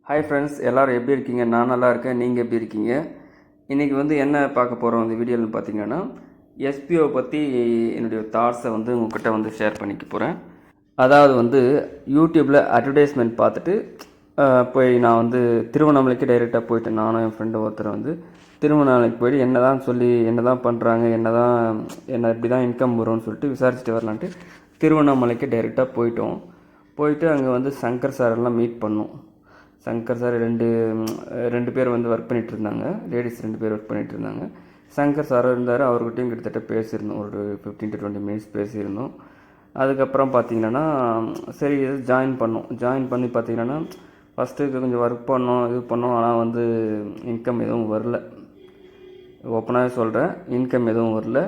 Hi friends, எல்லோரும் எப்படி இருக்கீங்க? நான் நல்லா இருக்கேன். நீங்கள் எப்படி இருக்கீங்க? இன்றைக்கி என்ன பார்க்க போகிறோம் இந்த வீடியோவில் பார்த்தீங்கன்னா, எஸ்பிஓ பற்றி என்னுடைய தாட்ஸை உங்கள்கிட்ட ஷேர் பண்ணிக்க போகிறேன். அதாவது யூடியூப்பில் அட்வர்டைஸ்மெண்ட் பார்த்துட்டு போய் நான் திருவண்ணாமலைக்கு டைரெக்டாக போயிட்டேன். நானும் என் ஃப்ரெண்டு ஒருத்தர் திருவண்ணாமலைக்கு போய்ட்டு என்ன தான் பண்ணுறாங்க, என்ன இப்படி தான் இன்கம் வரும்னு சொல்லிட்டு விசாரிச்சுட்டு வரலான்ட்டு திருவண்ணாமலைக்கு டைரெக்டாக போயிட்டு அங்கே சங்கர் சாரெல்லாம் மீட் பண்ணோம். சங்கர் சார் ரெண்டு பேர் ஒர்க் பண்ணிகிட்டு இருந்தாங்க. லேடிஸ் 2 பேர் ஒர்க் பண்ணிகிட்டு இருந்தாங்க. சங்கர் சார் இருந்தார். அவர்கிட்டையும் கிட்டத்தட்ட பேசியிருந்தோம். ஒரு 15 to 20 minutes பேசியிருந்தோம். அதுக்கப்புறம் பார்த்திங்கன்னா சரி இது ஜாயின் பண்ணி பார்த்திங்கன்னா ஃபஸ்ட்டு கொஞ்சம் ஒர்க் பண்ணோம். ஆனால் இன்கம் எதுவும் வரல. ஓப்பனாகவே சொல்கிறேன், இன்கம் எதுவும் வரல.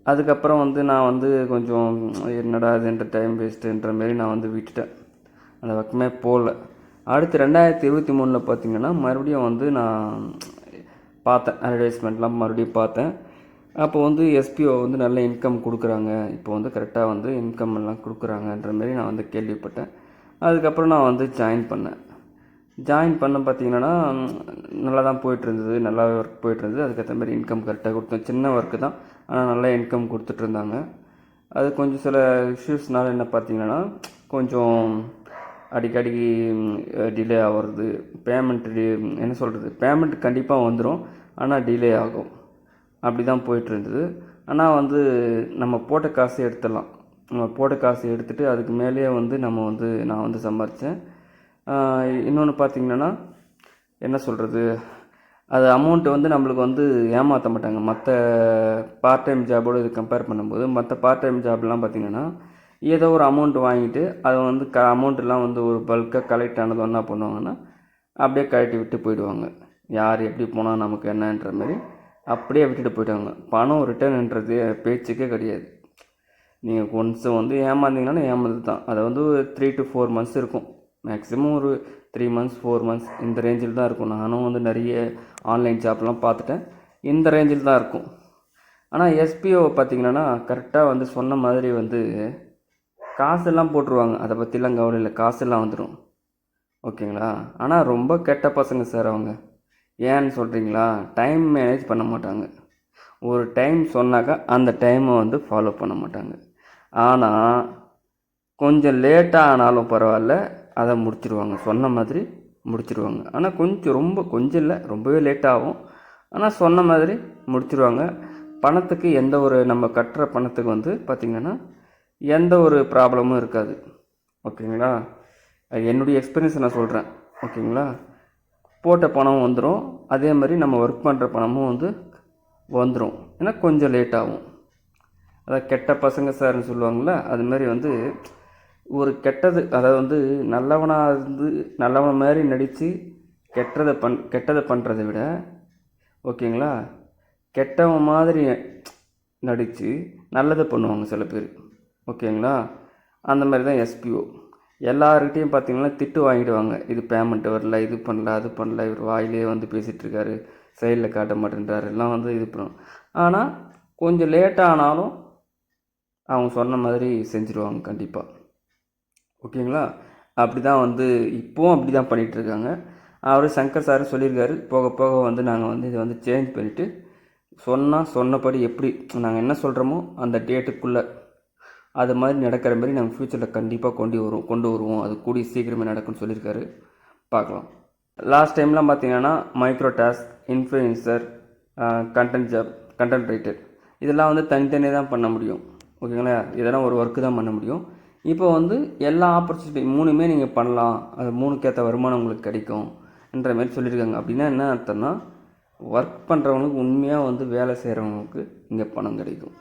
அதுக்கப்புறம் நான் கொஞ்சம் என்னடா இதுன்ற டைம் வேஸ்ட்டுன்ற மாரி நான் விட்டுட்டேன். அந்த ஒர்க்குமே போகல. அடுத்து 2023 பார்த்திங்கன்னா மறுபடியும் நான் பார்த்தேன், அட்வர்டைஸ்மெண்ட்லாம் மறுபடியும் பார்த்தேன். அப்போ எஸ்பிஓ நல்ல இன்கம் கொடுக்குறாங்க. இப்போ கரெக்டாக இன்கம் எல்லாம் கொடுக்குறாங்கன்ற மாரி நான் கேள்விப்பட்டேன். அதுக்கப்புறம் நான் ஜாயின் பண்ண பார்த்திங்கன்னா நல்லா தான் போயிட்டுருந்தது. நல்லா ஒர்க் போயிட்டுருந்தது. அதுக்கேற்ற மாதிரி இன்கம் கரெக்டாக கொடுத்தோம். சின்ன ஒர்க்கு தான், ஆனால் நல்லா இன்கம் கொடுத்துட்ருந்தாங்க. அது கொஞ்சம் சில இஷ்யூஸ்னால என்ன பார்த்திங்கன்னா கொஞ்சம் அடிக்கடி டிலே ஆகிறது. பேமெண்ட் கண்டிப்பாக வந்துடும், ஆனால் டிலே ஆகும். அப்படி தான் போயிட்டுருந்தது. ஆனால் நம்ம போட்ட காசு எடுத்துடலாம். நம்ம போட்ட காசு எடுத்துகிட்டு அதுக்கு மேலேயே நான் சம்பாரித்தேன். இன்னொன்று பார்த்திங்கன்னா அது அமௌண்ட்டு நம்மளுக்கு ஏமாற்ற மாட்டாங்க. மற்ற பார்ட் டைம் ஜாபோடு இது கம்பேர் பண்ணும்போது மற்ற பார்ட் டைம் ஜாப்லாம் பார்த்திங்கன்னா ஏதோ ஒரு அமௌண்ட் வாங்கிட்டு அதை அமௌண்ட்டெல்லாம் ஒரு பல்காக கலெக்ட் ஆனது என்ன பண்ணுவாங்கன்னா அப்படியே கழட்டி விட்டு போயிடுவாங்க. யார் எப்படி போனால் நமக்கு என்னன்ற மாதிரி அப்படியே விட்டுட்டு போயிட்டாங்க. பணம் ரிட்டர்ன்ன்றது பேச்சுக்கே கிடையாது. நீங்கள் ஒன்ஸ் ஏமாந்தீங்கன்னா ஏமாந்து தான். அதை 3 to 4 months இருக்கும். மேக்ஸிமம் ஒரு 3 months 4 months இந்த ரேஞ்சில் தான் இருக்கும். நானும் நிறைய ஆன்லைன் ஜாப்லாம் பார்த்துட்டேன். இந்த ரேஞ்சில் தான் இருக்கும். ஆனால் எஸ்பிஓ பார்த்திங்கன்னா கரெக்டாக சொன்ன மாதிரி காசெல்லாம் போட்டுருவாங்க. அதை பற்றிலாம் கவலை இல்லை, காசெல்லாம் வந்துடும். ஓகேங்களா? ஆனால் ரொம்ப கெட்ட பசங்க சார் அவங்க. ஏன்னு சொல்கிறீங்களா? டைம் மேனேஜ் பண்ண மாட்டாங்க. ஒரு டைம் சொன்னாக்கா அந்த டைமை ஃபாலோ பண்ண மாட்டாங்க. ஆனால் கொஞ்சம் லேட்டாக ஆனாலும் பரவாயில்ல, அதை முடிச்சிடுவாங்க. சொன்ன மாதிரி முடிச்சிடுவாங்க. ஆனால் கொஞ்சம் இல்லை, ரொம்பவே லேட்டாகும். ஆனால் சொன்ன மாதிரி முடிச்சிடுவாங்க. பணத்துக்கு எந்த ஒரு நம்ம கட்டுற பணத்துக்கு பார்த்திங்கன்னா எந்த ஒரு ப்ராப்ளமும் இருக்காது. ஓகேங்களா? என்னுடைய எக்ஸ்பீரியன்ஸை நான் சொல்கிறேன். ஓகேங்களா? போட்ட பணம் வந்துடும். அதே மாதிரி நம்ம ஒர்க் பண்ணுற பணமும் வந்துடும். ஏன்னா கொஞ்சம் லேட் ஆகும். அதாவது கெட்ட பசங்க சார்னு சொல்லுவாங்கள்ல, அதுமாரி ஒரு கெட்டது, அதாவது நல்லவன மாதிரி நடித்து கெட்டதை பண்ணுறதை விட, ஓகேங்களா, கெட்டவன் மாதிரி நடித்து நல்லதை பண்ணுவாங்க சில பேர். ஓகேங்களா? அந்த மாதிரி தான் எஸ்பிஓ. எல்லாருக்கிட்டையும் பார்த்திங்கன்னா திட்டு வாங்கிடுவாங்க. இது பேமெண்ட் வரல, இது பண்ணல, அது பண்ணல, இவர் வாயிலே பேசிகிட்ருக்காரு, சைடில் காட்ட மாட்டேன்றாரு, எல்லாம் இது பண்ணும். ஆனால் கொஞ்சம் லேட்டாக ஆனாலும் அவங்க சொன்ன மாதிரி செஞ்சுருவாங்க கண்டிப்பாக. ஓகேங்களா? அப்படி தான் இப்போவும் அப்படி தான் பண்ணிகிட்ருக்காங்க. அவர் சங்கர் சார் சொல்லியிருக்காரு, போக போக நாங்கள் இதை சேஞ்ச் பண்ணிவிட்டு சொன்னபடி எப்படி நாங்கள் என்ன சொல்கிறோமோ அந்த டேட்டுக்குள்ளே அது மாதிரி நடக்கிற மாதிரி நாங்கள் ஃப்யூச்சரில் கண்டிப்பாக கொண்டு வருவோம். அது கூடிய சீக்கிரமே நடக்கும்னு சொல்லியிருக்காரு. பார்க்கலாம். லாஸ்ட் டைம்லாம் பார்த்திங்கன்னா micro task, influencer, content writer, இதெல்லாம் தனித்தனியாக தான் பண்ண முடியும். ஓகேங்களா? இதெல்லாம் ஒரு ஒர்க்கு தான் பண்ண முடியும். இப்போ எல்லா ஆப்பர்ச்சுனிட்டி 3மே நீங்கள் பண்ணலாம். அது 3க்கேற்ற வருமானம் உங்களுக்கு கிடைக்கும் என்ற மாதிரி சொல்லியிருக்காங்க. அப்படின்னா என்ன அர்த்தம்னா, ஒர்க் பண்ணுறவங்களுக்கு உண்மையாக வேலை செய்கிறவங்களுக்கு இங்கே பணம் கிடைக்கும்.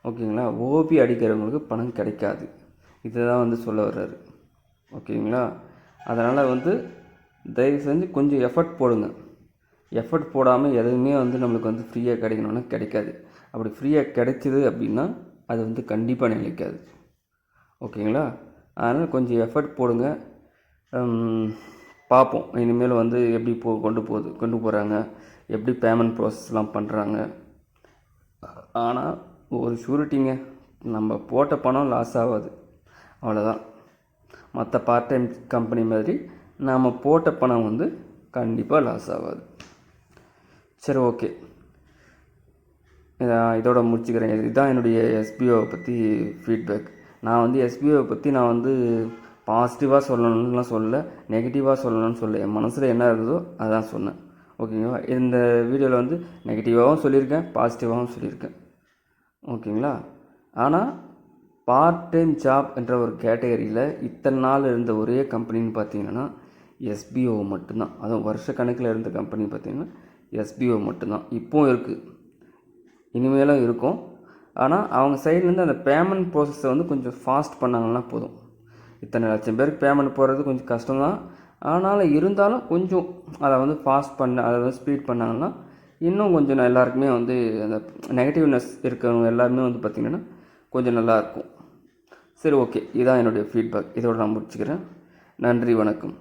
ஓகேங்களா? ஓபி அடிக்கிறவங்களுக்கு பணம் கிடைக்காது. இதை தான் சொல்ல வர்றாரு. ஓகேங்களா? அதனால் தயவு செஞ்சு கொஞ்சம் எஃபர்ட் போடுங்க. எஃபர்ட் போடாமல் எதுவுமே நம்மளுக்கு ஃப்ரீயாக கிடைக்கணும்னா கிடைக்காது. அப்படி ஃப்ரீயாக கிடைச்சிது அப்படின்னா அது கண்டிப்பாக நிலைக்காது. ஓகேங்களா? அதனால் கொஞ்சம் எஃபர்ட் போடுங்க. பார்ப்போம் இனிமேல் எப்படி கொண்டு போகிறாங்க, எப்படி பேமெண்ட் ப்ராசஸ்லாம் பண்ணுறாங்க. ஆனால் ஒரு ஷூரிட்டிங்க, நம்ம போட்ட பணம் லாஸ் ஆகாது, அவ்வளோதான். மற்ற பார்ட் டைம் கம்பெனி மாதிரி நாம் போட்ட பணம் வந்து கண்டிப்பாக லாஸ் ஆகாது. சரி, ஓகே, இதோட முடிச்சுக்கிறேன். இதுதான் என்னுடைய எஸ்பிஓவை பற்றி ஃபீட்பேக். நான் வந்து எஸ்பிஓவை பற்றி நான் வந்து பாசிட்டிவாக சொல்லணும்னுலாம் சொல்ல, நெகட்டிவாக சொல்லணும்னு சொல்ல, என் மனசில் என்ன இருந்ததோ அதான் சொன்னேன். ஓகேங்களா? இந்த வீடியோவில் வந்து நெகட்டிவாகவும் சொல்லியிருக்கேன், பாசிட்டிவாகவும் சொல்லியிருக்கேன். ஓகேங்களா? ஆனால் பார்ட் டைம் ஜாப் என்ற ஒரு கேட்டகரியில் இத்தனை நாள் இருந்த ஒரே கம்பெனின்னு பார்த்தீங்கன்னா எஸ்பிஓ மட்டும்தான். அதுவும் வருஷ கணக்கில் இருந்த கம்பெனி பார்த்திங்கன்னா எஸ்பிஓ மட்டும்தான். இப்போவும் இருக்குது, இனிமேலும் இருக்கும். ஆனால் அவங்க சைட்லேருந்து அந்த பேமெண்ட் ப்ராசஸை வந்து கொஞ்சம் ஃபாஸ்ட் பண்ணாங்கன்னா போதும். இத்தனை லட்சம் பேருக்கு பேமெண்ட் போடுறது கொஞ்சம் கஷ்டம்தான். ஆனாலும் இருந்தாலும் கொஞ்சம் அதை வந்து ஃபாஸ்ட் அதை வந்து ஸ்பீட் பண்ணாங்கன்னா இன்னும் கொஞ்சம் எல்லாருக்குமே வந்து அந்த நெகட்டிவ்னஸ் இருக்கிறவங்க எல்லாருமே வந்து பார்த்திங்கன்னா கொஞ்சம் நல்லாயிருக்கும். சரி, ஓகே, இதுதான் என்னுடைய ஃபீட்பேக். இதோடு நான் முடிச்சுக்கிறேன். நன்றி, வணக்கம்.